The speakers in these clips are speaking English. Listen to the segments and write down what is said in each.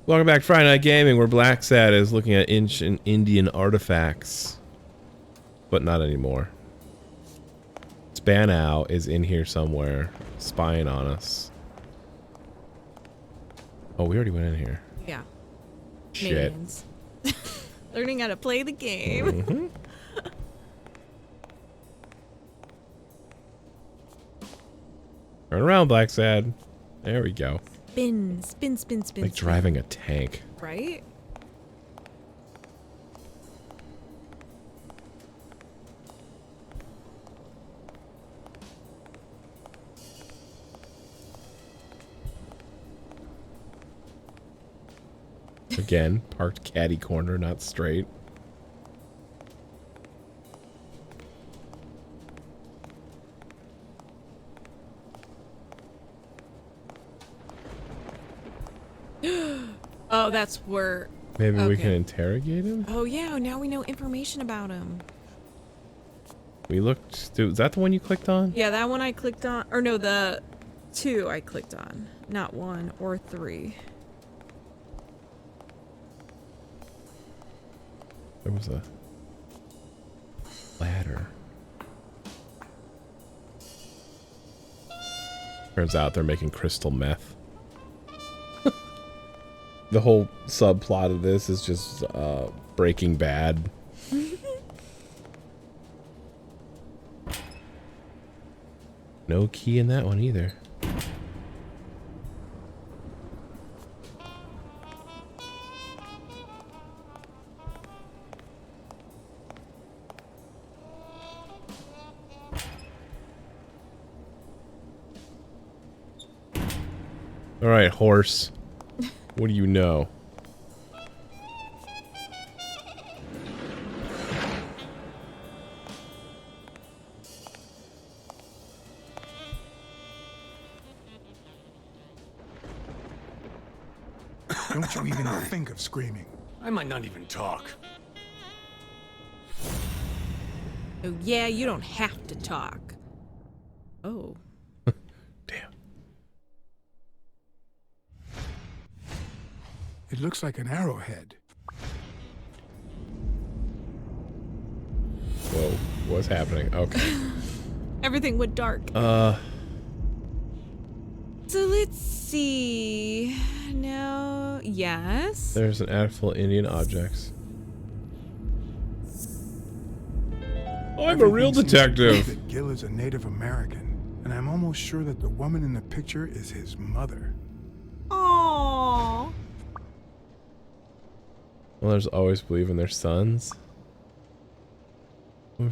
Welcome back to Friday Night Gaming, where Blacksad is looking at ancient Indian artifacts. But not anymore. Spanow is in here somewhere, spying on us. Oh, we already went in here. Yeah. Shit. Learning how to play the game. Mm-hmm. Turn around, Blacksad. There we go. Spin, spin, spin, spin. Like driving a tank. Right? Again, parked caddy corner, not straight. Oh, that's where... Maybe we can interrogate him? Oh, yeah, now we know information about him. We looked... Dude, is that the one you clicked on? Yeah, that one I clicked on. Or no, the 2 I clicked on. Not 1 or 3. There was a ladder. Turns out they're making crystal meth. The whole subplot of this is just Breaking Bad. No key in that one either. All right, horse. What do you know? Don't you even think of screaming. I might not even talk. Oh, yeah, you don't have to talk. Oh. Damn. It looks like an arrowhead. Whoa, what's happening? Okay. Everything went dark. So let's see. No, yes. There's an attic full of Indian objects. Oh, I'm a real detective. That Gil is a Native American, and I'm almost sure that the woman in the picture is his mother. Aww. Well, there's always believe in their sons. Where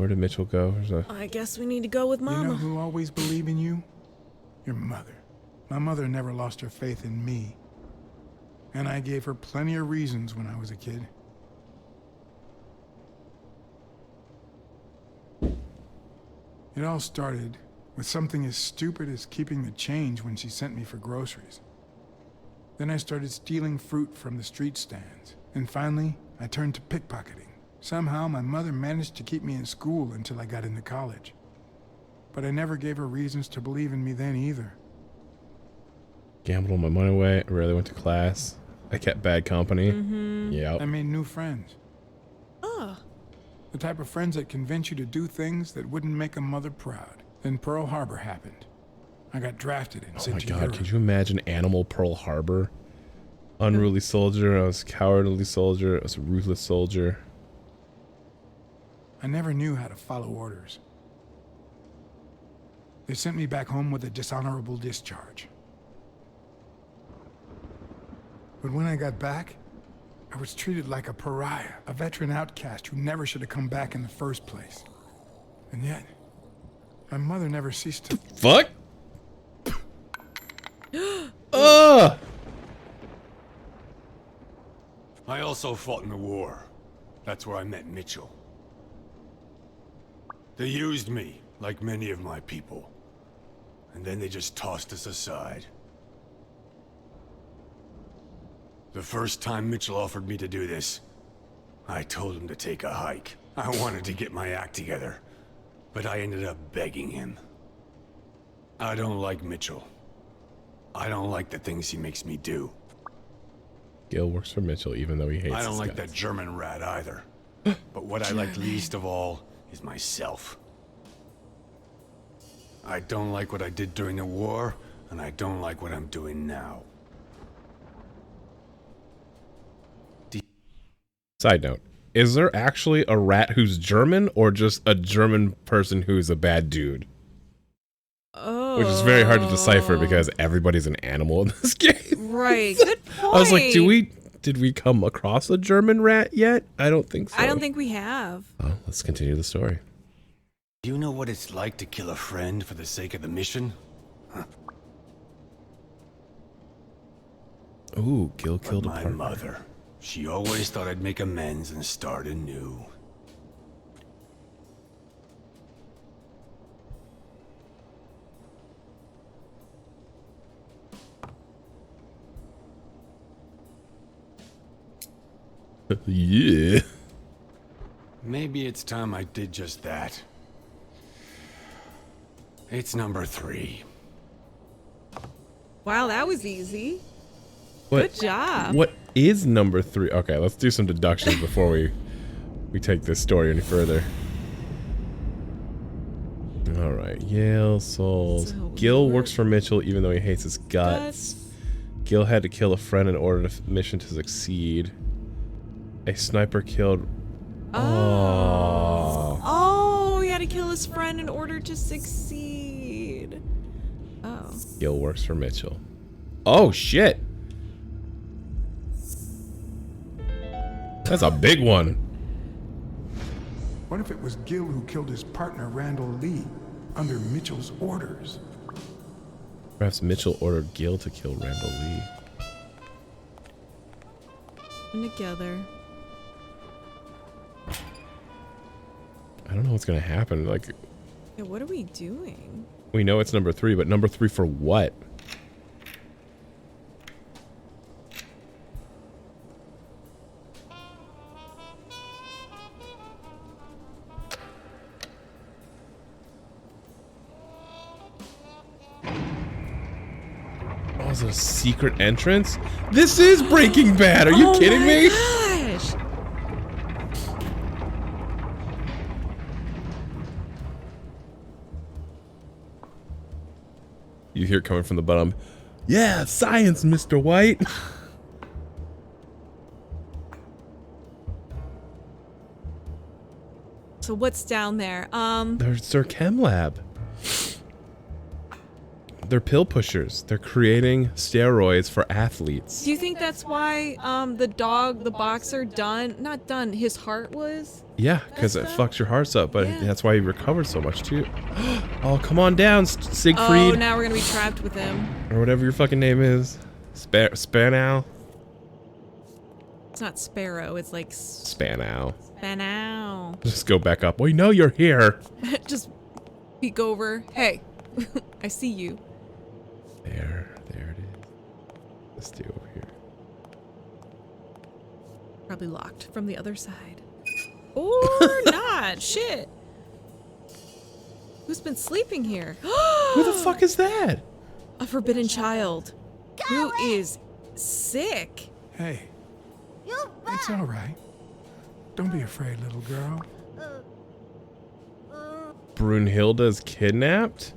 did Mitchell go? I guess we need to go with Mama. You know who always believed in you? Your mother. My mother never lost her faith in me. And I gave her plenty of reasons when I was a kid. It all started with something as stupid as keeping the change when she sent me for groceries. Then I started stealing fruit from the street stands. And finally, I turned to pickpocketing. Somehow, my mother managed to keep me in school until I got into college. But I never gave her reasons to believe in me then either. Gambled all my money away. I rarely went to class. I kept bad company. I made new friends. Oh. The type of friends that convince you to do things that wouldn't make a mother proud. Then Pearl Harbor happened. I got drafted and sent to Oh my god, Europe. could you imagine Animal Pearl Harbor? Unruly soldier, I was a cowardly soldier, I was a ruthless soldier. I never knew how to follow orders. They sent me back home with a dishonorable discharge. But when I got back, I was treated like a pariah, a veteran outcast who never should have come back in the first place. And yet, my mother never ceased to... Fuck? Ugh! I also fought in the war. That's where I met Mitchell. They used me, like many of my people. And then they just tossed us aside. The first time Mitchell offered me to do this, I told him to take a hike. I wanted to get my act together, but I ended up begging him. I don't like Mitchell. I don't like the things he makes me do. Gil works for Mitchell even though he hates I don't his like guts. that German rat either. But what I like least of all is myself. I don't like what I did during the war, and I don't like what I'm doing now. Side note, is there actually a rat who's German or just a German person who's a bad dude? Oh. Which is very hard to decipher because everybody's an animal in this game. Right. Good point. I was like, did we come across a German rat yet? I don't think so. I don't think we have. Oh, let's continue the story. Do you know what it's like to kill a friend for the sake of the mission? Huh. Ooh, Gil killed a My partner. mother. She always thought I'd make amends and start anew. Yeah. Maybe it's time I did just that. It's number 3. Wow, that was easy. What, Good job. What is number 3? Okay, let's do some deductions before we take this story any further. All right, Yale souls. So Gil we works for Mitchell even though he hates his guts. Gil had to kill a friend in order for the mission to succeed. A sniper killed. Oh, he had to kill his friend in order to succeed. Oh. Gil works for Mitchell. Oh shit. That's a big one. What if it was Gil who killed his partner Randall Lee under Mitchell's orders? Perhaps Mitchell ordered Gil to kill Randall Lee. And together. I don't know what's gonna happen. Like, Yeah, what are we doing? we know it's number 3, but number 3 for what? Oh, is it a secret entrance? This is Breaking Bad. Are you kidding me? Gosh. You hear it coming from the bottom. Yeah, science, Mr. White. So what's down there? There's their chem lab. They're pill pushers. They're creating steroids for athletes. Do you think that's why the boxer not Dunn, his heart was? Yeah, because it That's fucks your hearts up, but Yeah. that's why he recovers so much too. Oh, come on down, Oh, Siegfried, now we're gonna be trapped with him. or whatever your fucking name is. Spanow? It's not Sparrow, it's like Spanow. Spanow. Just go back up. We know you're here. Just peek over. Hey, I see you. There it is. Let's stay over here. Probably locked from the other side. Or not. Shit. Who's been sleeping here? Who the fuck is that? A forbidden child. Who is sick. Hey, it's all right. Don't be afraid, little girl. Brunhilde's kidnapped?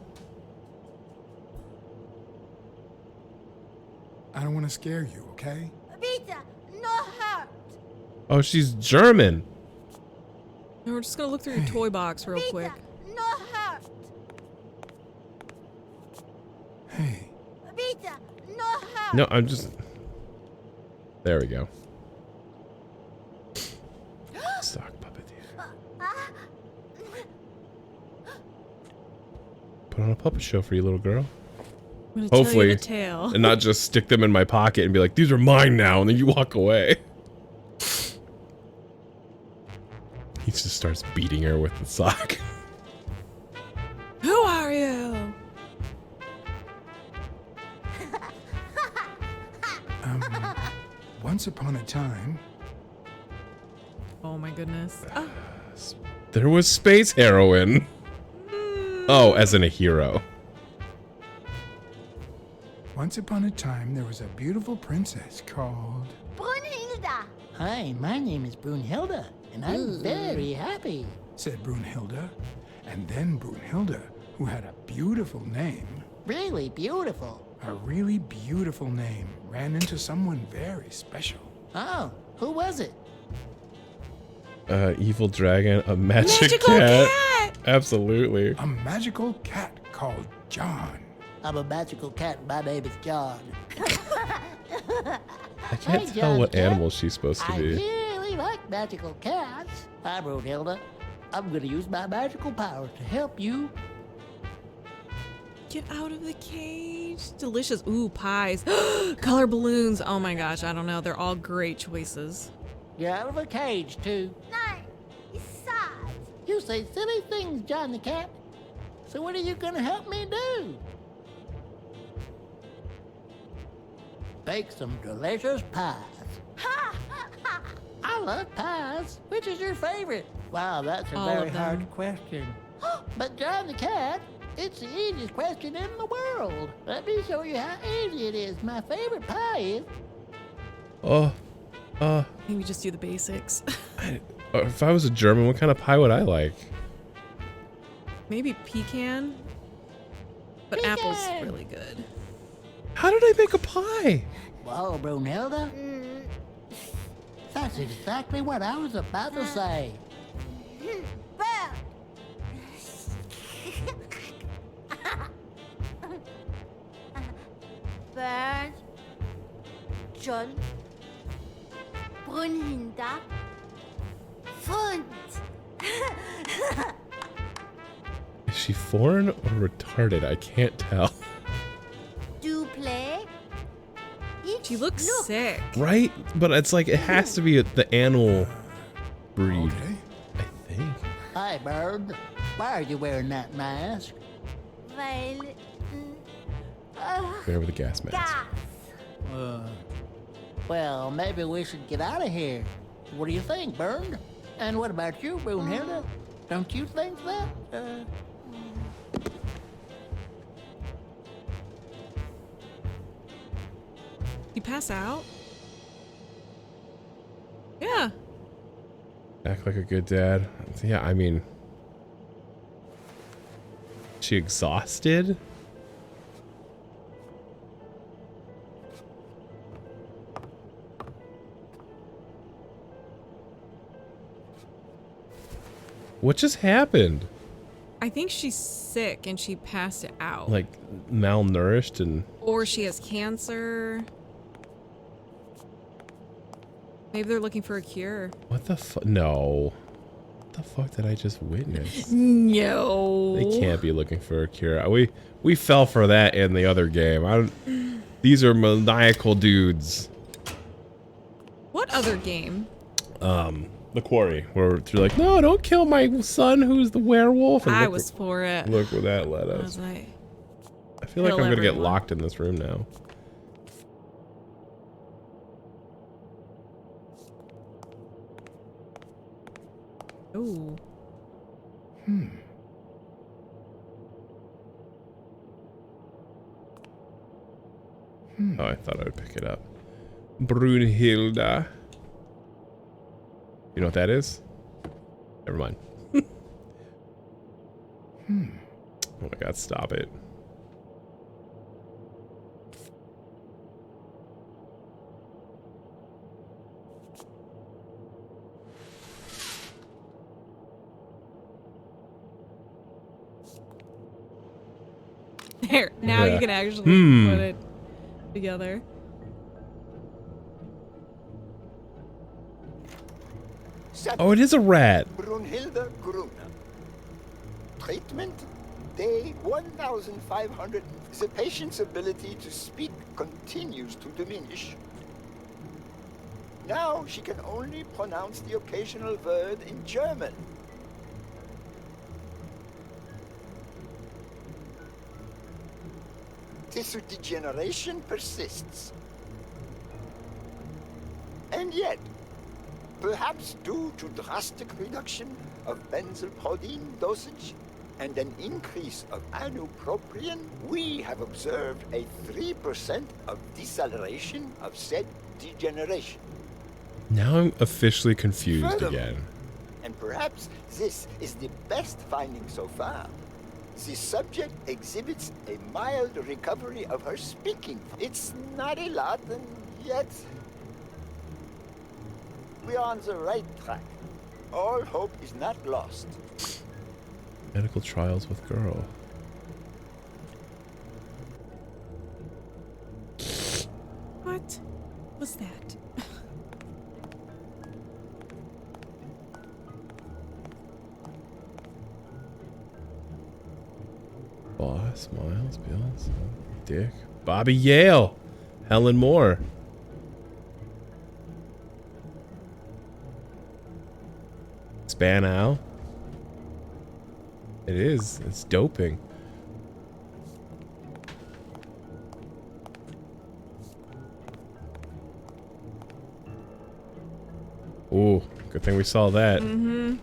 I don't want to scare you, okay? Vita, no hurt. Oh, she's German. We're just gonna look through your toy box real quick. Vita, no hurt. Hey, Vita, no hurt. No, I'm just... There we go. Sock puppeteer. Put on a puppet show for you, little girl. I'm gonna tell Hopefully. you the tale. And not just stick them in my pocket and be like, these are mine now, and then you walk away. He just starts beating her with the sock. Who are you? once upon a time, Oh my goodness. Ah. There was space heroin. Oh, as in a hero. Once upon a time, there was a beautiful princess called... Brunhilda. Hi, my name is Brunhilde, and I'm very happy. said Brunhilde. And then Brunhilde, who had a beautiful name, Really beautiful. a really beautiful name, ran into someone very special. Oh, who was it? Evil dragon, a magic Magical cat. cat! Absolutely. A magical cat called John. I'm a magical cat. My name is John. I can't Hi, tell John what Cat. animal she's supposed to I be. really like magical cats. Hi, Brunhilde. I'm gonna use my magical powers to help you. Get out of the cage. Delicious. Ooh, pies. Color balloons. Oh my gosh, I don't know. They're all great choices. Get out of a cage, too. Nein, it's sad. You say silly things, John the Cat. So what are you gonna help me do? Bake some delicious pies. I love pies. Which is your favorite? Wow, that's a All very of them. hard question. But John the Cat, it's the easiest question in the world. Let me show you how easy it is. My favorite pie is... Maybe just do the basics. If I was a German, what kind of pie would I like? Maybe pecan. But Pecan. apple's really good. How did I make a pie? Whoa, Brunhilde. That's exactly what I was about to say. Bird. Bird. John. Brunhilda. Fund. Is she foreign or retarded? I can't tell. Do play. She looks sick. Right? But it's like, it has to be the animal breed, Okay. I think. Hi, Bird. Why are you wearing that mask? Weil. There with the gas mask. Gas. Well, maybe we should get out of here. What do you think, Bird? And what about you, Brunhilde? Don't you think that? You pass out? Yeah. Act like a good dad. Yeah, I mean... She exhausted? What just happened? I think she's sick and she passed it out. Like, malnourished and... Or she has cancer. Maybe they're looking for a cure. What the fuck? No. What the fuck did I just witness? No. They can't be looking for a cure. We fell for that in the other game. These are maniacal dudes. What other game? The Quarry, where you're like, no, don't kill my son who's the werewolf. And I look was where- for it. Look where that led I us. was like, I feel like I'm kill gonna get everyone. locked in this room now. ooh. Oh, I thought I would pick it up. Brunhilde. You know what that is? Never mind. Oh my god, stop it. There. Now Yeah. you can actually put it together. Oh, it is a rat. Brunhilde Gruner. Treatment, day 1500. The patient's ability to speak continues to diminish. Now she can only pronounce the occasional word in German. Tissue degeneration persists. And yet, perhaps due to drastic reduction of benzylprodine dosage, and an increase of ibupropion, we have observed a 3% of deceleration of said degeneration. Now I'm officially confused Furthermore, again. and perhaps this is the best finding so far, the subject exhibits a mild recovery of her speaking. It's not a lot, and yet we are on the right track. All hope is not lost. Medical trials with girl. What was that? Boss, Miles, Bills, Dick, Bobby Yale, Helen Moore. Spanow. It is. It's doping. Ooh, good thing we saw that. Mm-hmm.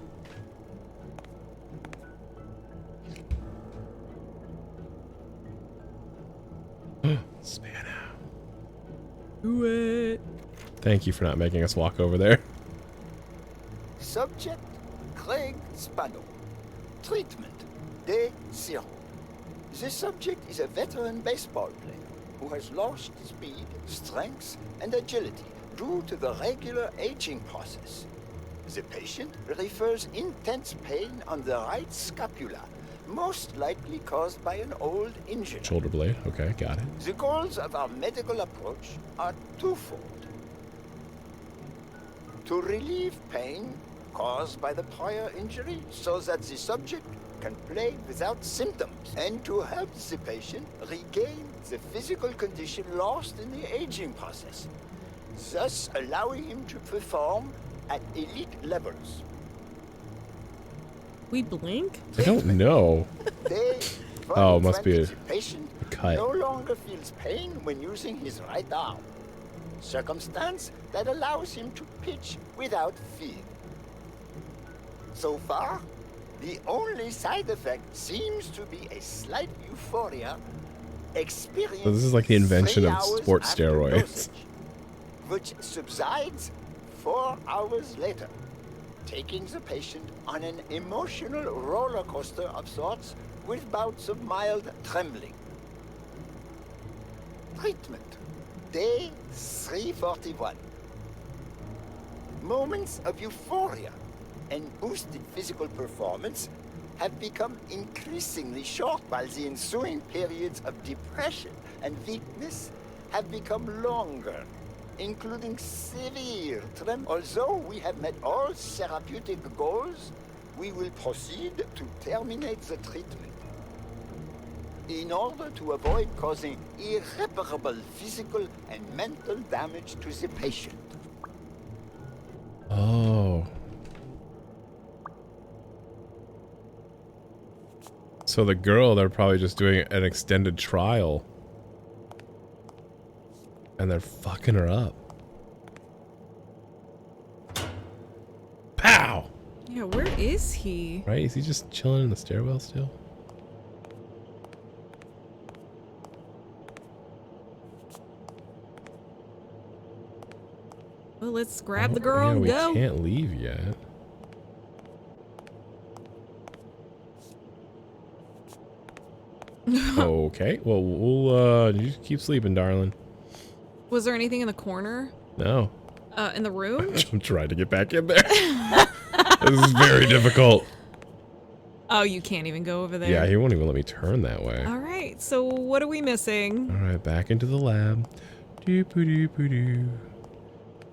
Spanow. Do it. Thank you for not making us walk over there. Subject, Craig Spano. Treatment, day 0. The subject is a veteran baseball player who has lost speed, strength, and agility due to the regular aging process. The patient refers intense pain on the right scapula, most likely caused by an old injury. Shoulder blade. Okay, got it. The goals of our medical approach are twofold. To relieve pain caused by the prior injury so that the subject can play without symptoms, and to help the patient regain the physical condition lost in the aging process, thus allowing him to perform at elite levels. We blink? I don't know. Day Oh, must be 120, a the patient cut. no longer feels pain when using his right arm, circumstance that allows him to pitch without fear. So far, the only side effect seems to be a slight euphoria experienced So this is like the invention 3 of hours sports after steroids. dosage, which subsides 4 hours later, taking the patient on an emotional roller coaster of sorts with bouts of mild trembling. Treatment, day 341. Moments of euphoria and boosted physical performance have become increasingly short, while the ensuing periods of depression and weakness have become longer, including severe tremor. Although we have met all therapeutic goals, we will proceed to terminate the treatment in order to avoid causing irreparable physical and mental damage to the patient. Oh. So the girl, they're probably just doing an extended trial. And they're fucking her up. Pow! Yeah, where is he? Right? Is he just chilling in the stairwell still? Well, let's grab the girl Yeah, and we go. can't leave yet. Okay, well, we'll you keep sleeping, darling. Was there anything in the corner? No. In the room? I'm trying to get back in there. This is very difficult. Oh, you can't even go over there. Yeah, he won't even let me turn that way. All right, so what are we missing? All right, back into the lab. Doo-poo-doo-poo-doo.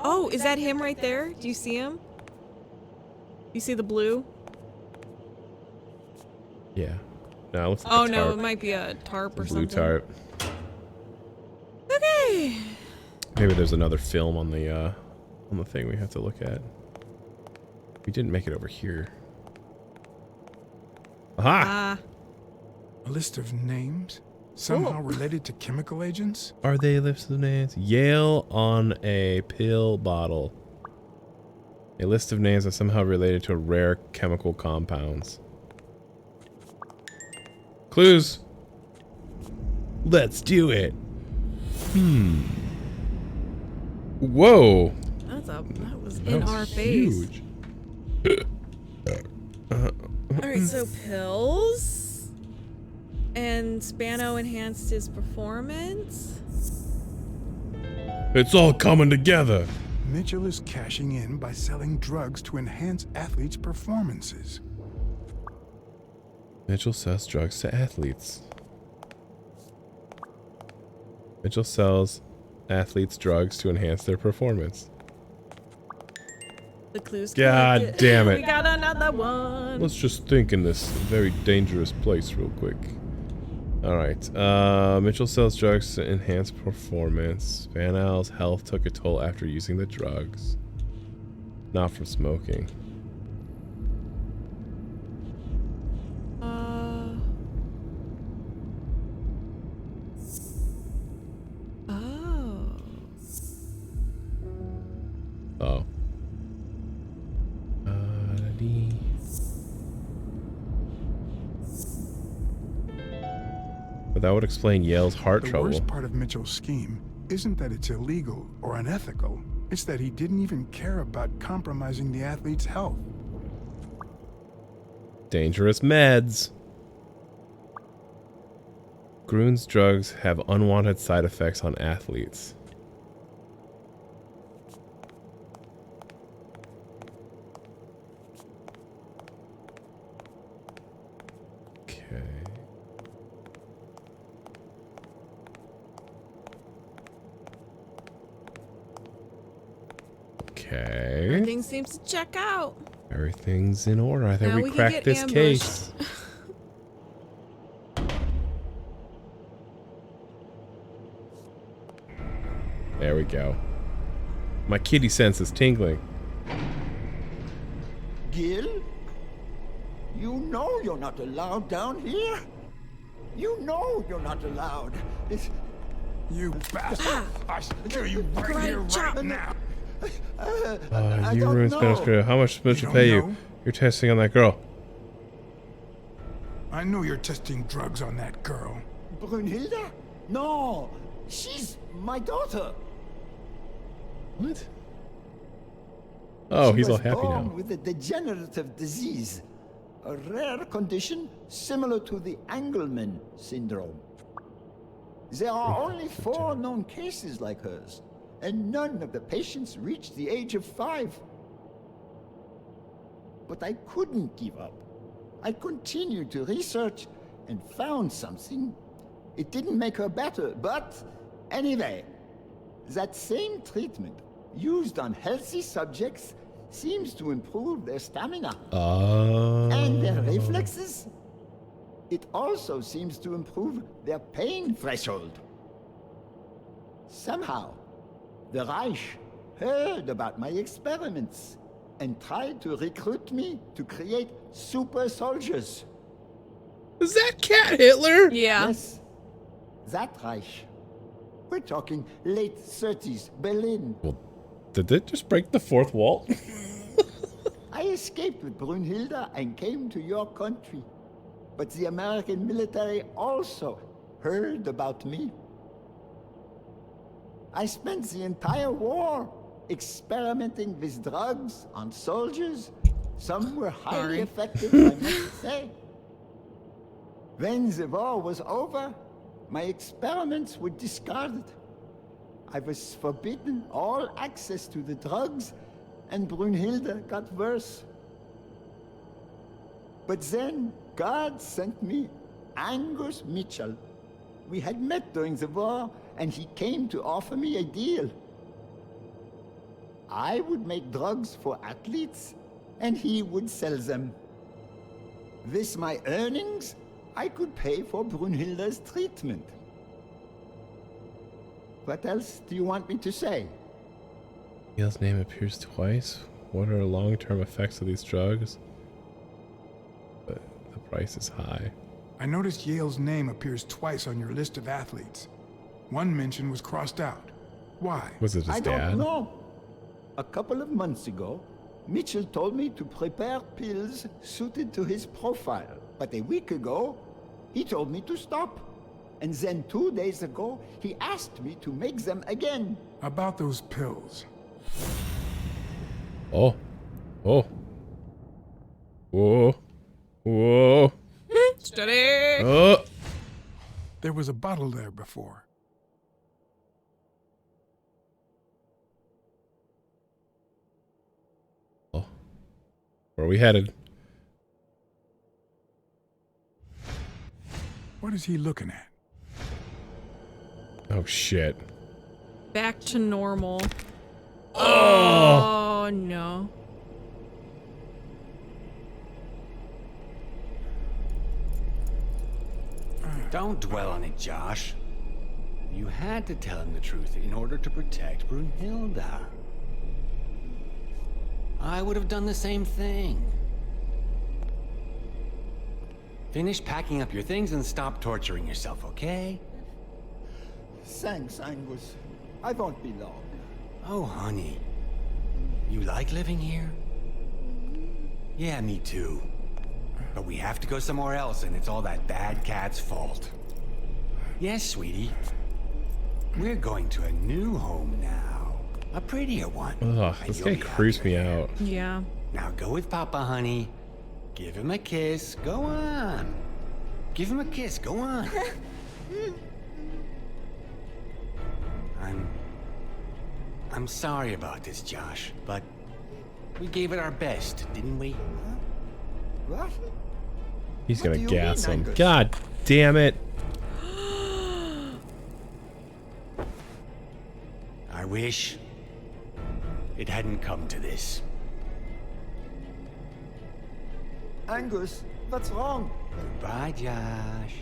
Oh, is that him right there? Do you see him? You see the blue? Yeah. No, it looks like Oh a no, tarp. it might be a tarp or Blue something. tarp. Okay. Maybe there's another film on the thing we have to look at. We didn't make it over here. Aha! Ah. A list of names? Somehow related to chemical agents? Are they lists of names? Yale on a pill bottle. A list of names that somehow related to rare chemical compounds. Clues. Let's do it. Whoa. That was That in was our face. huge. Alright, so pills. And Spano enhanced his performance. It's all coming together. Mitchell is cashing in by selling drugs to enhance athletes' performances. Mitchell sells drugs to athletes. Mitchell sells athletes drugs to enhance their performance. The clues. God collected. damn it. We got another one. Let's just think in this very dangerous place real quick. Alright. Mitchell sells drugs to enhance performance. Van Al's health took a toll after using the drugs. Not from smoking. Oh. Oh. But that would explain Yale's heart The trouble. worst part of Mitchell's scheme isn't that it's illegal or unethical. It's that he didn't even care about compromising the athlete's health. Dangerous meds. Grun's drugs have unwanted side effects on athletes. Okay. Okay. Everything seems to check out. Everything's in order. I think Now we we can cracked get this ambushed. case. There we go. My kitty sense is tingling. Gil? You know you're not allowed down here. You know you're not allowed. It's... You bastard! I show you right here, right now. I You don't ruined know. Spanish girl. How much did Mitchell don't pay know? you? You're testing on that girl. I know you're testing drugs on that girl. Brunhilde? No, she's my daughter. What? Oh, She he's all was happy born now. with a degenerative disease, a rare condition similar to the Engelmann syndrome. There are only 4 known cases like hers, and none of the patients reached the age of 5. But I couldn't give up. I continued to research and found something. It didn't make her better, but anyway, that same treatment used on healthy subjects seems to improve their stamina and their reflexes. It also seems to improve their pain threshold. Somehow, the Reich heard about my experiments and tried to recruit me to create super soldiers. Is that Cat Hitler? Yeah. Yes, that Reich. We're talking late 30s, Berlin. Well, did it just break the fourth wall? I escaped with Brunhilde and came to your country. But the American military also heard about me. I spent the entire war experimenting with drugs on soldiers. Some were highly effective, I must say. When the war was over, my experiments were discarded. I was forbidden all access to the drugs, and Brunhilde got worse. But then God sent me Angus Mitchell. We had met during the war, and he came to offer me a deal. I would make drugs for athletes, and he would sell them. With my earnings, I could pay for Brunhilde's treatment. What else do you want me to say? Yale's name appears twice. What are long-term effects of these drugs? But the price is high. I noticed Yale's name appears twice on your list of athletes. One mention was crossed out. Why? Was it his I dad? don't know. A couple of months ago, Mitchell told me to prepare pills suited to his profile. But a week ago, He told me to stop. And then 2 days ago, he asked me to make them again. About those pills. Oh. Oh. Whoa. Whoa. Steady. Oh. There was a bottle there before. Oh. Where are we headed? What is he looking at? Oh, shit. Back to normal. Oh no. Don't dwell on it, Josh. You had to tell him the truth in order to protect Brunhilde. I would have done the same thing. Finish packing up your things and stop torturing yourself, okay? Thanks, Angus. I won't be long. Oh, honey. You like living here? Yeah, me too. But we have to go somewhere else, and it's all that bad cat's fault. Yes, sweetie. We're going to a new home now. A prettier one. Ugh, And this you'll guy be creeps me happier. out. Yeah. Now go with Papa, honey. Give him a kiss. Go on. Give him a kiss. Go on. I'm sorry about this, Josh, but we gave it our best, didn't we? What? He's What gonna do you gas mean, him. Angus? God damn it. I wish it hadn't come to this. Angus, what's wrong? Goodbye, Josh.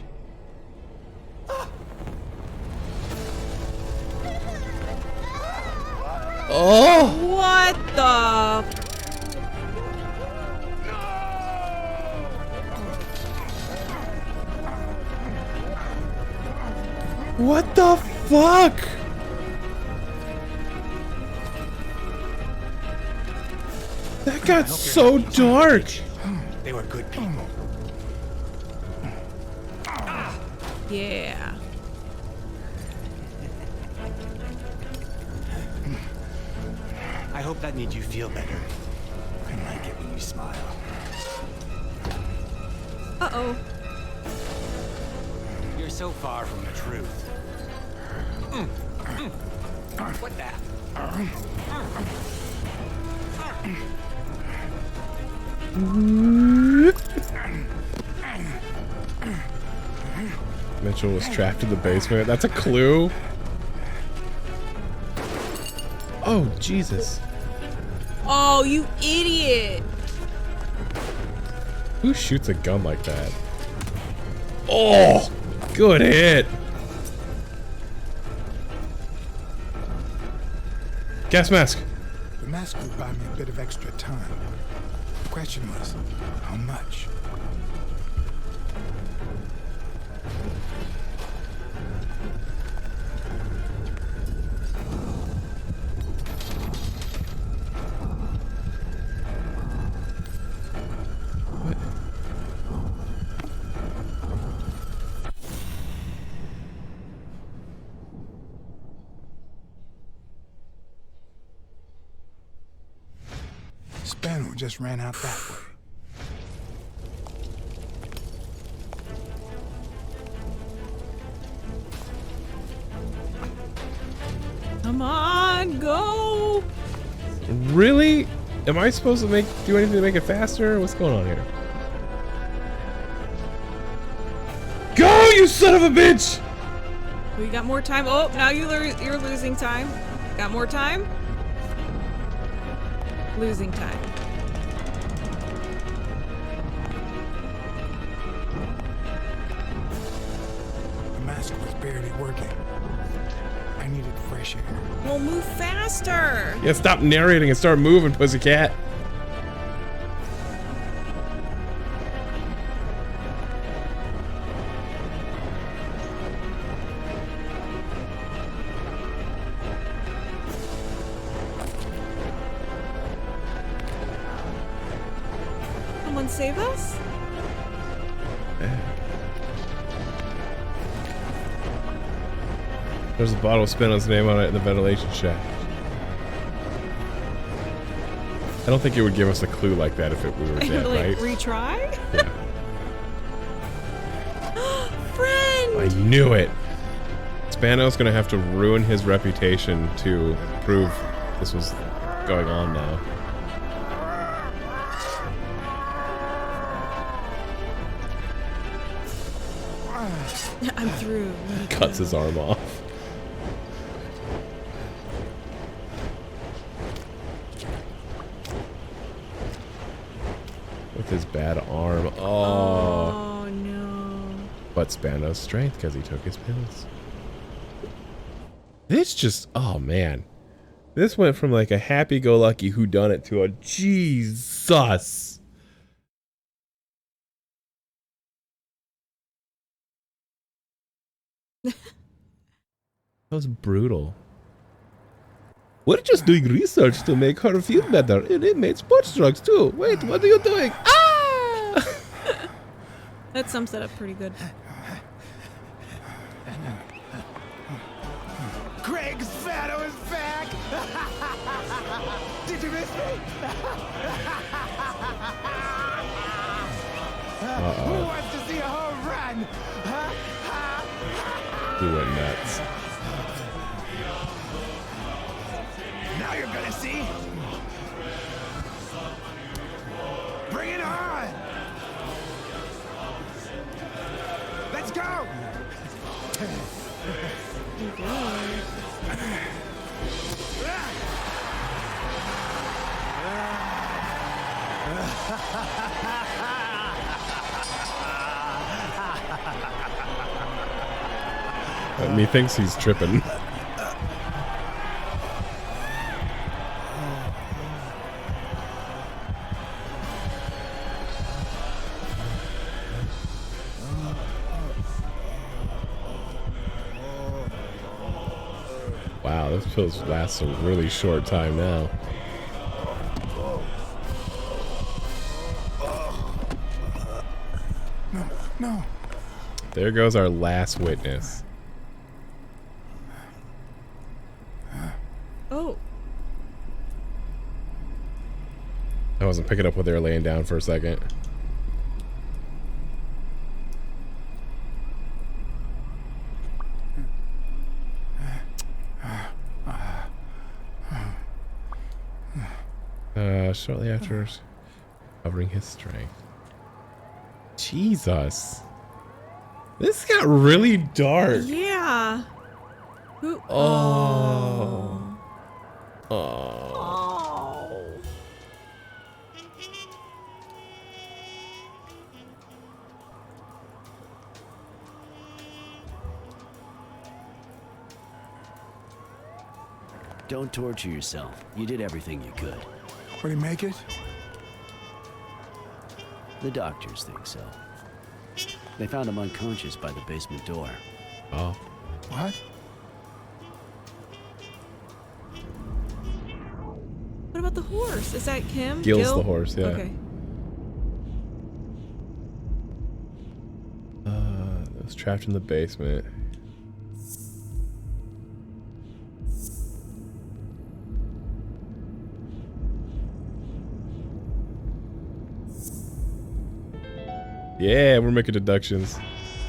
Oh! What the? What the fuck? That got so dark. They were good people. Yeah. I hope that made you feel better. I like it when you smile. Uh-oh. You're so far from the truth. What that? Mitchell was trapped in the basement. That's a clue. Oh, Jesus. Oh, you idiot. Who shoots a gun like that? Oh, good hit. Gas mask. The mask would buy me a bit of extra time. The question was, how much? Spano just ran out that way. Come on, go. Really? Am I supposed to do anything to make it faster? What's going on here? Go, you son of a bitch! We got more time. Oh, now you're losing time. Got more time? Losing time. The mask was barely working. I needed fresh air. Well, move faster. Yeah, stop narrating and start moving, pussycat. Someone save us? There's a bottle of Spanos' name on it in the ventilation shaft. I don't think it would give us a clue like that if we were dead, Like, right? retry? Yeah. Friend! I knew it. Spanos gonna have to ruin his reputation to prove this was going on now. I'm through. Cuts his arm off. With his bad arm. Oh. Oh no. But Spanos' strength because he took his pills. This just, oh man. This went from like a happy-go-lucky whodunit to a Jesus. That was brutal. We're just doing research to make her feel better, and it made sports drugs too. Wait, what are you doing? Ah! That sums that up pretty good. Greg Spano is back! Did you miss me? Who wants to see a home run? He went nuts. Now you're gonna see. Bring it on! Let's go! Methinks he's tripping. Wow, this pills lasts a really short time now. No. There goes our last witness. Oh. I wasn't picking up what they were laying down for a second. Shortly after covering his strength. Jesus. This got really dark. Yeah. Who? Oh. Oh. Oh. Don't torture yourself. You did everything you could. Would he make it? The doctors think so. They found him unconscious by the basement door. Oh. What? What about the horse? Is that Kim? Gil's Gil? the horse, yeah. Okay. It was trapped in the basement. Yeah, we're making deductions.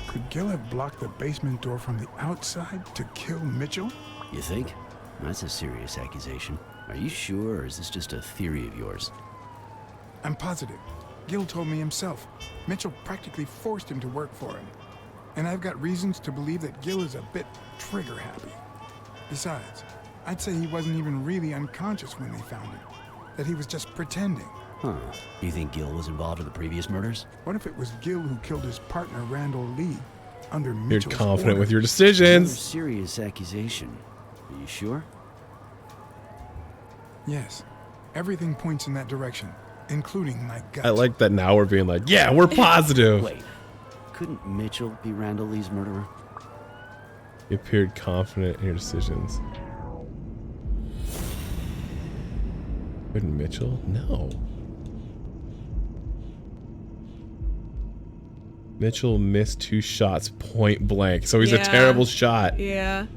Could Gil have blocked the basement door from the outside to kill Mitchell? You think? That's a serious accusation. Are you sure, or is this just a theory of yours? I'm positive. Gil told me himself. Mitchell practically forced him to work for him. And I've got reasons to believe that Gil is a bit trigger-happy. Besides, I'd say he wasn't even really unconscious when they found him. That he was just pretending. Huh. You think Gil was involved in the previous murders? What if it was Gil who killed his partner, Randall Lee, under You're Mitchell's confident order? with your Another decisions. serious accusation. Are you sure? Yes. Everything points in that direction, including my gut. I like that now we're being like, yeah, we're positive. Wait. Couldn't Mitchell be Randall Lee's murderer? You appeared confident in your decisions. Couldn't Mitchell? No. Mitchell missed 2 shots point blank, so he's a Yeah. terrible shot. Yeah.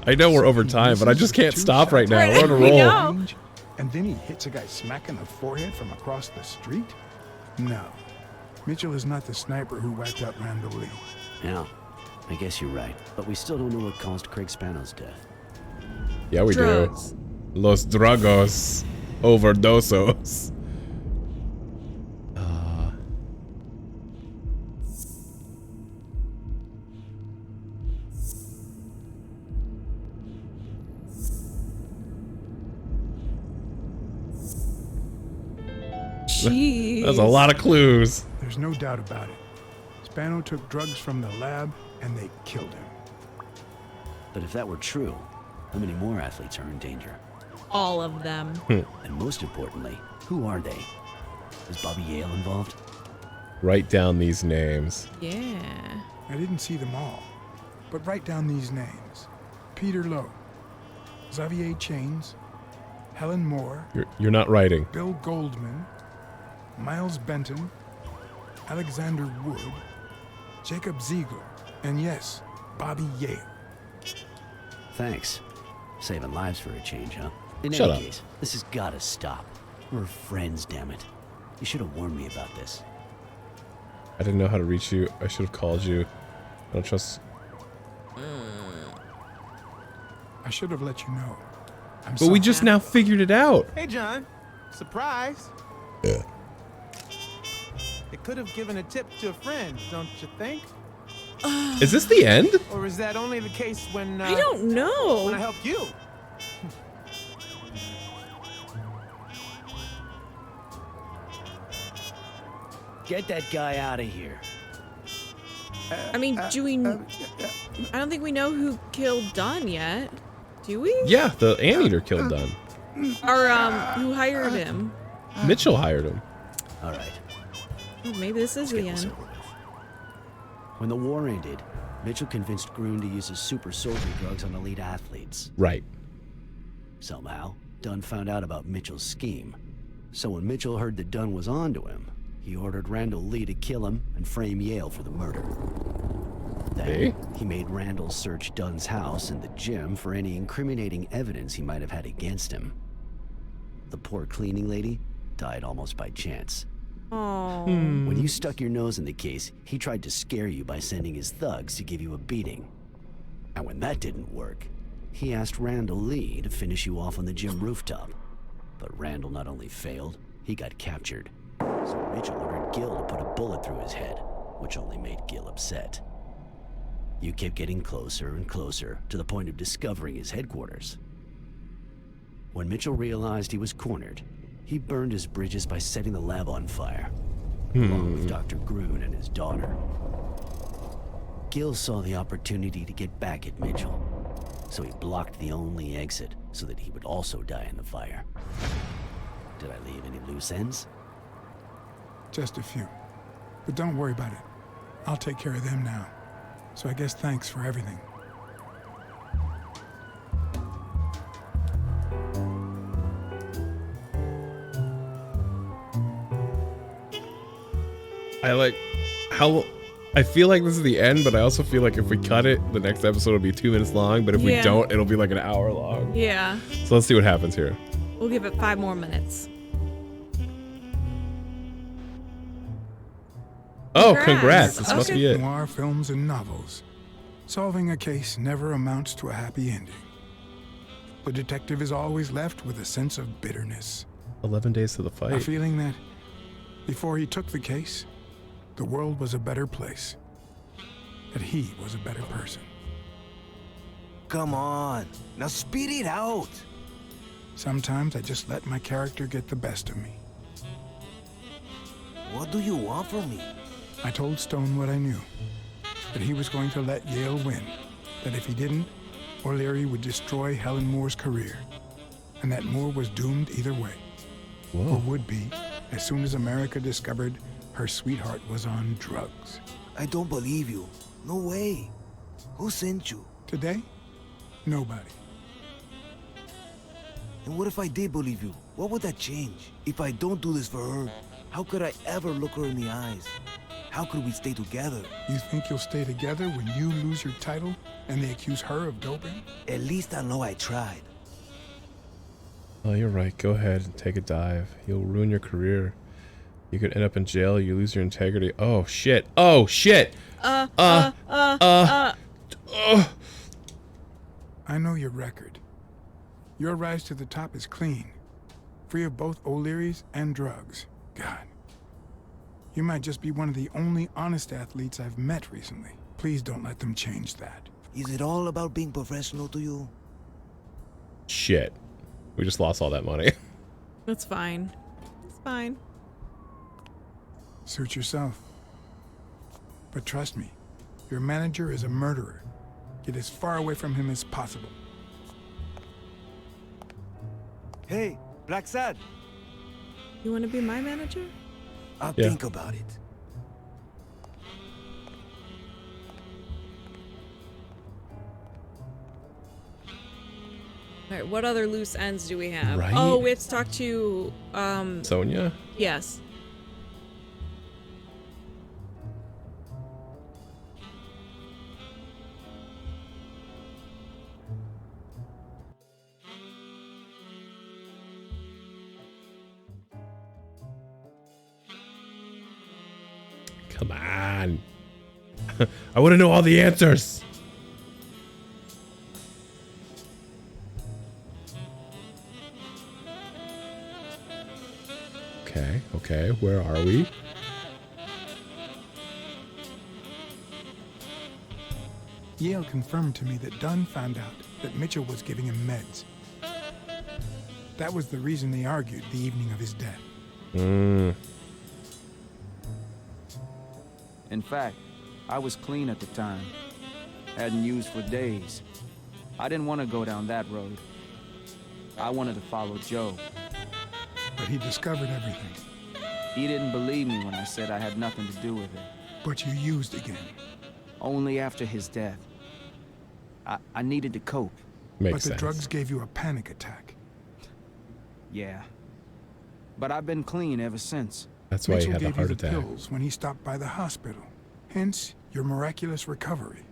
I know we're over He time, but I misses just with can't 2 stop right shots now. at We're on a We roll. know. range, and then he hits a guy smack in the forehead from across the street? No. Mitchell is not the sniper who wiped out Randall Lee. Yeah, I guess you're right. But we still don't know what caused Craig Spano's death. Yeah, we Drugs. do. Los dragos. Overdosos. Jeez. That's a lot of clues. There's no doubt about it. Spano took drugs from the lab, and they killed him. But if that were true, how many more athletes are in danger? All of them. And most importantly, who are they? Is Bobby Yale involved? Write down these names. Yeah. I didn't see them all, but write down these names. Peter Lowe, Xavier Chains, Helen Moore, You're not writing. Bill Goldman, Miles Benton, Alexander Wood, Jacob Ziegler, and yes, Bobby Yale. Thanks. Saving lives for a change, huh? In Shut any up. case, this has gotta stop. We're friends, damn it. You should have warned me about this. I didn't know how to reach you. I should have called you. I don't trust. I should have let you know. I'm But we sorry. just now figured it out. Hey, John. Surprise. Yeah. It could have given a tip to a friend, don't you think? Is this the end? Or is that only the case when I don't know. when I helped you? Get that guy out of here. I mean, do we... I don't think we know who killed Dunn yet. Do we? Yeah, the anteater killed Dunn. Or, who hired him? Mitchell hired him. All right. Oh, maybe this is Get the this end. over with. When the war ended, Mitchell convinced Grun to use his super soldier drugs on elite athletes. Right. Somehow, Dunn found out about Mitchell's scheme. So when Mitchell heard that Dunn was onto him, he ordered Randall Lee to kill him and frame Yale for the murder. Then, Hey. he made Randall search Dunn's house and the gym for any incriminating evidence he might have had against him. The poor cleaning lady died almost by chance. Oh. When you stuck your nose in the case, he tried to scare you by sending his thugs to give you a beating. And when that didn't work, he asked Randall Lee to finish you off on the gym rooftop. But Randall not only failed, he got captured. So Mitchell ordered Gil to put a bullet through his head, which only made Gil upset. You kept getting closer and closer to the point of discovering his headquarters. When Mitchell realized he was cornered, he burned his bridges by setting the lab on fire, along with Dr. Grun and his daughter. Gil saw the opportunity to get back at Mitchell, so he blocked the only exit so that he would also die in the fire. Did I leave any loose ends? Just a few. But don't worry about it. I'll take care of them now. So I guess thanks for everything. I like how I feel like this is the end, but I also feel like if we cut it, the next episode will be 2 minutes long. But if we Yeah. don't, it'll be like an hour long. Yeah. So let's see what happens here. We'll give it 5 more minutes. Oh, Congrats. congrats. This must Okay. be it. Noir films and novels. Solving a case never amounts to a happy ending. The detective is always left with a sense of bitterness. 11 days to the A fight. feeling that before he took the case, the world was a better place. That he was a better person. Come on, now speed it out. Sometimes I just let my character get the best of me. What do you want from me? I told Stone what I knew. That he was going to let Yale win. That if he didn't, O'Leary would destroy Helen Moore's career. And that Moore was doomed either way. Or would be, as soon as America discovered her sweetheart was on drugs. I don't believe you. No way. Who sent you? Today, nobody. And what if I did believe you? What would that change? If I don't do this for her, how could I ever look her in the eyes? How could we stay together? You think you'll stay together when you lose your title And they accuse her of doping? At least I know I tried. Oh, you're right. Go ahead and take a dive. You'll ruin your career. You could end up in jail. You lose your integrity. Oh, shit. Oh, shit. I know your record. Your rise to the top is clean. Free of both O'Leary's and drugs. God. You might just be one of the only honest athletes I've met recently. Please don't let them change that. Is it all about being professional to you? Shit. We just lost all that money. That's fine. It's fine. Suit yourself. But trust me, your manager is a murderer. Get as far away from him as possible. Hey, Blacksad. You want to be my manager? I'll Yeah. think about it. All right, what other loose ends do we have? Right? Oh, we have to talk to, Sonia? yes. Come on. I want to know all the answers. Okay, where are we? Yale confirmed to me that Dunn found out that Mitchell was giving him meds. That was the reason they argued the evening of his death. Mm. In fact, I was clean at the time. Hadn't used for days. I didn't want to go down that road. I wanted to follow Joe. But he discovered everything. He didn't believe me when I said I had nothing to do with it. But you used again. Only after his death. I needed to cope. Makes But the sense. drugs gave you a panic attack. Yeah. But I've been clean ever since. That's why Mitchell he had the gave heart you the attack. pills when he stopped by the hospital. Hence, your miraculous recovery.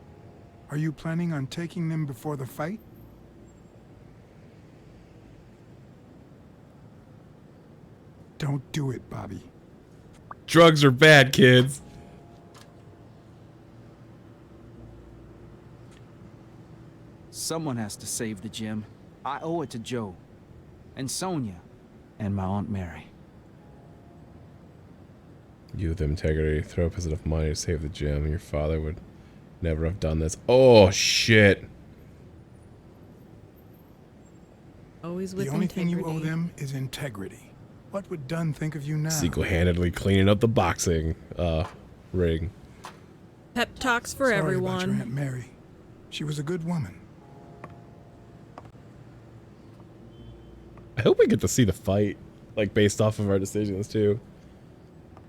Are you planning on taking them before the fight? Don't do it, Bobby. Drugs are bad, kids. Someone has to save the gym. I owe it to Joe. And Sonia. And my Aunt Mary. You with integrity, throw up enough money to save the gym. Your father would never have done this. Oh, shit. Always with The only integrity. thing you owe them is integrity. What would Dunn think of you now? Single-handedly cleaning up the boxing ring. Pep talks for Sorry everyone. about your Aunt Mary. She was a good woman. I hope we get to see the fight, like, based off of our decisions, too.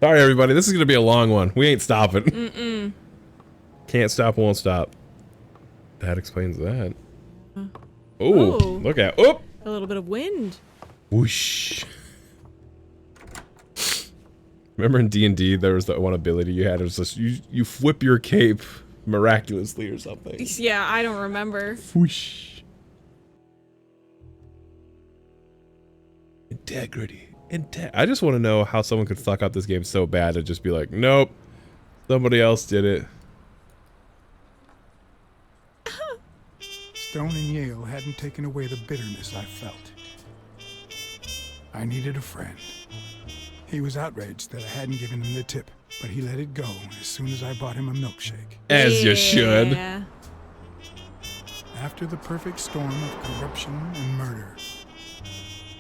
Sorry, everybody. This is going to be a long one. We ain't stopping. Mm-mm. Can't stop, won't stop. That explains that. Oh. Oh, look at... Oh! A little bit of wind. Whoosh. Remember in D&D, there was that one ability you had. It was just, you whip your cape miraculously or something. Yeah, I don't remember. Whoosh. Integrity. I just want to know how someone could fuck up this game so bad and just be like, nope, somebody else did it. Stone and Yale hadn't taken away the bitterness I felt. I needed a friend. He was outraged that I hadn't given him the tip, but he let it go as soon as I bought him a milkshake. As you should. After the perfect storm of corruption and murder,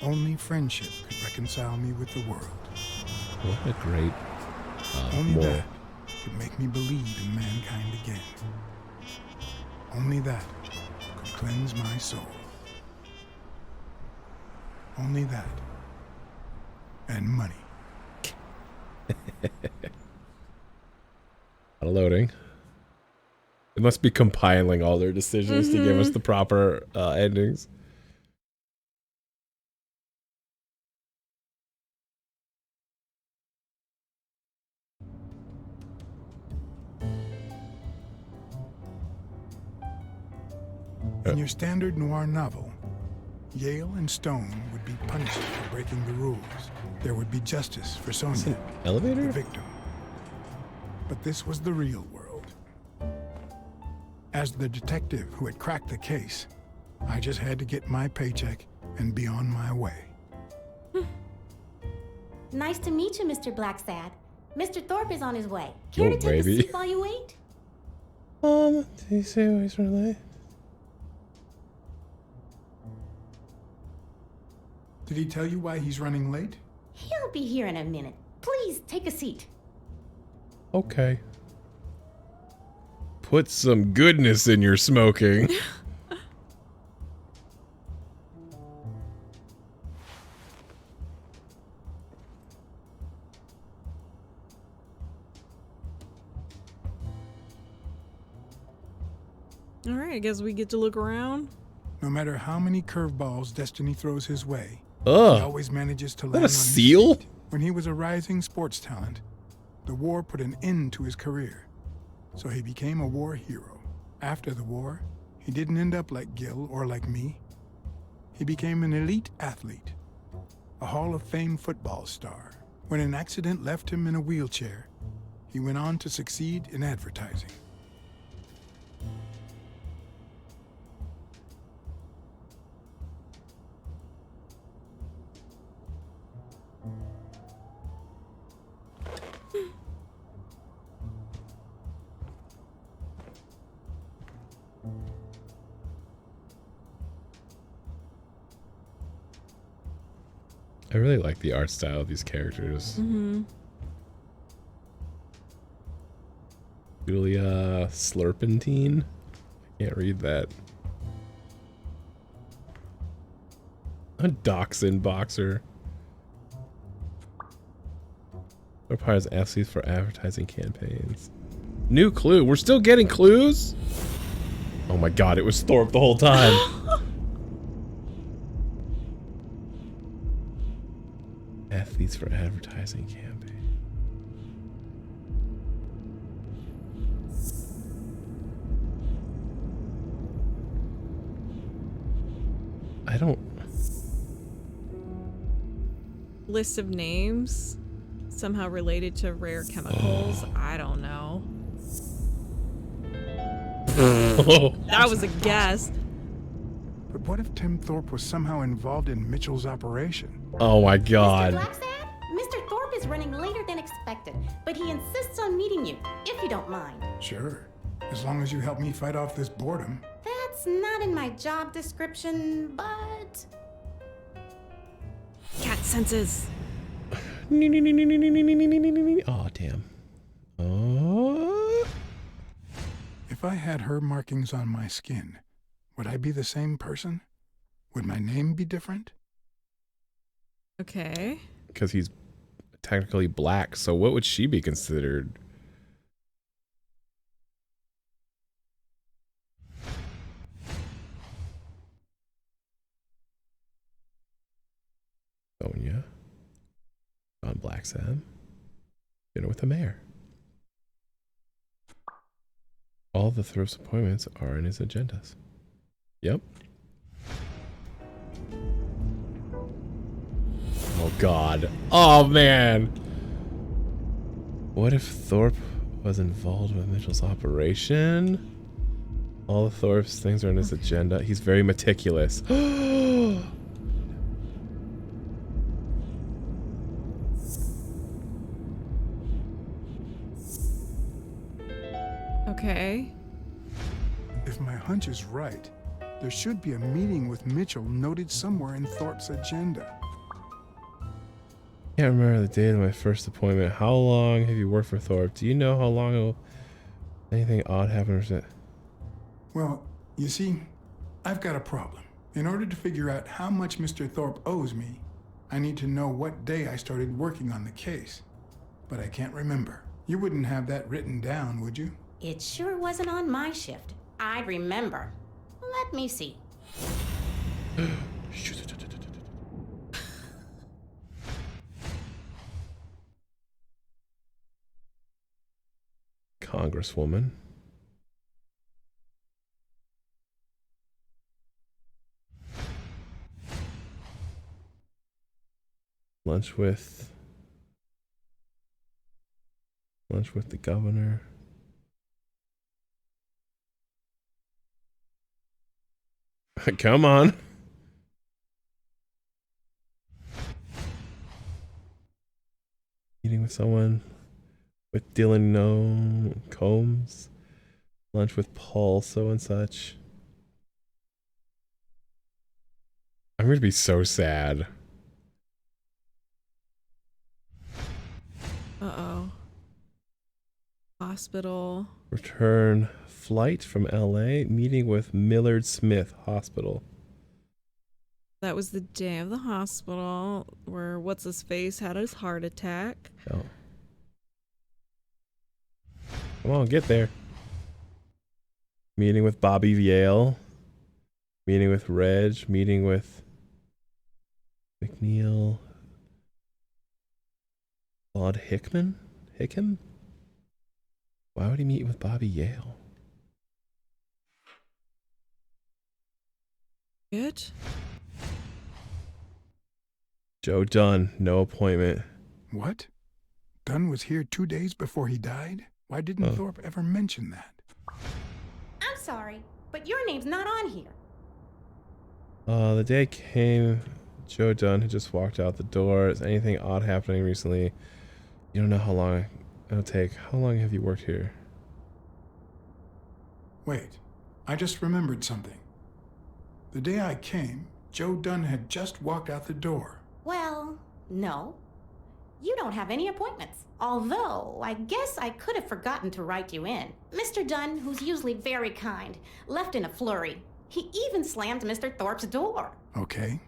only friendship could reconcile me with the world. What a great Only moral. that could make me believe in mankind again. Only that could cleanse my soul. Only that. And money. Not loading. It must be compiling all their decisions to give us the proper endings. In your standard noir novel, Yale and Stone would be punished for breaking the rules. There would be justice for Sonia, elevator? the victim. But this was the real world. As the detective who had cracked the case, I just had to get my paycheck and be on my way. Nice to meet you, Mr. Blacksad. Mr. Thorpe is on his way. Care Oh, to take baby. a seat while you wait? Did he say why he's running late? Did he tell you why he's running late? He'll be here in a minute. Please, take a seat. Okay. Put some goodness in your smoking. All right, I guess we get to look around. No matter how many curveballs destiny throws his way, he Ugh. always manages to Is land that on a his seal? feet. When he was a rising sports talent, the war put an end to his career, so he became a war hero. After the war, he didn't end up like Gil or like me. He became an elite athlete, a Hall of Fame football star. When an accident left him in a wheelchair, he went on to succeed in advertising. I really like the art style of these characters. Julia Slurpentine? I can't read that. A dachshund boxer. Requires athletes for advertising campaigns. New clue. We're still getting clues? Oh my god, it was Thorpe the whole time. Athletes for advertising campaign. I don't... List of names somehow related to rare chemicals. I don't know. That was a guess. But what if Tim Thorpe was somehow involved in Mitchell's operation? Oh my god. Mr. Blacksad, Mr. Thorpe is running later than expected, but he insists on meeting you, if you don't mind. Sure, as long as you help me fight off this boredom. That's not in my job description, but... Cat senses. Oh damn. Oh. If I had her markings on my skin, would I be the same person? Would my name be different? Okay. Because he's technically black, so what would she be considered? Sonia. John Blacksad. Dinner with the mayor. All the Thorpe's appointments are in his agendas. Yep. Oh god. Oh man. What if Thorpe was involved with Mitchell's operation? All the Thorpe's things are in his agenda. He's very meticulous. Okay. If my hunch is right, there should be a meeting with Mitchell noted somewhere in Thorpe's agenda. Can't remember the date of my first appointment. How long have you worked for Thorpe? Do you know how long anything odd happened or is it? Well, you see, I've got a problem. In order to figure out how much Mr. Thorpe owes me, I need to know what day I started working on the case. But I can't remember. You wouldn't have that written down, would you? It sure wasn't on my shift. I remember. Let me see. Congresswoman. Lunch with the governor. Come on. Meeting with someone with Dylan Combs. Lunch with Paul so and such. I'm going to be so sad. Uh-oh. Hospital. Return flight from LA. Meeting with Millard Smith Hospital. That was the day of the hospital where what's-his-face had his heart attack. Oh. Come on, get there. Meeting with Bobby Yale. Meeting with Reg. Meeting with McNeil. Claude Hickman? Hickam? Why would he meet with Bobby Yale? Good. Joe Dunn, no appointment. What? Dunn was here 2 days before he died? Why didn't Thorpe ever mention that? I'm sorry, but your name's not on here. The day came, Joe Dunn had just walked out the door. Is anything odd happening recently? You don't know how long it'll take. How long have you worked here? Wait, I just remembered something. The day I came, Joe Dunn had just walked out the door. Well, no. You don't have any appointments. Although, I guess I could have forgotten to write you in. Mr. Dunn, who's usually very kind, left in a flurry. He even slammed Mr. Thorpe's door. Okay.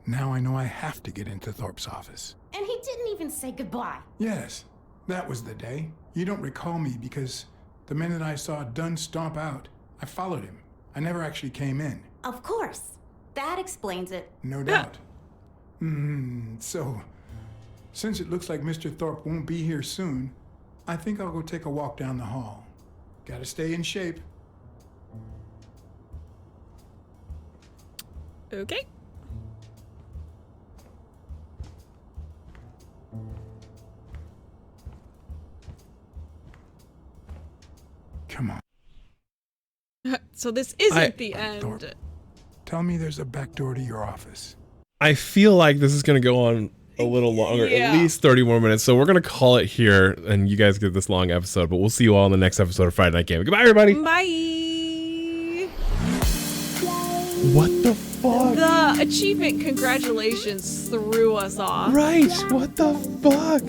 Now I know I have to get into Thorpe's office. And he didn't even say goodbye. Yes, that was the day. You don't recall me because the minute I saw Dunn stomp out, I followed him. I never actually came in. Of course. That explains it. No doubt. So, since it looks like Mr. Thorpe won't be here soon, I think I'll go take a walk down the hall. Gotta stay in shape. Okay. Come on. So this isn't the end. Thorpe, tell me there's a back door to your office. I feel like this is going to go on a little longer, at least 30 more minutes. So we're going to call it here, and you guys get this long episode, but we'll see you all in the next episode of Friday Night Gaming. Goodbye, everybody. Bye. What the fuck? The achievement congratulations threw us off. Right. What the fuck?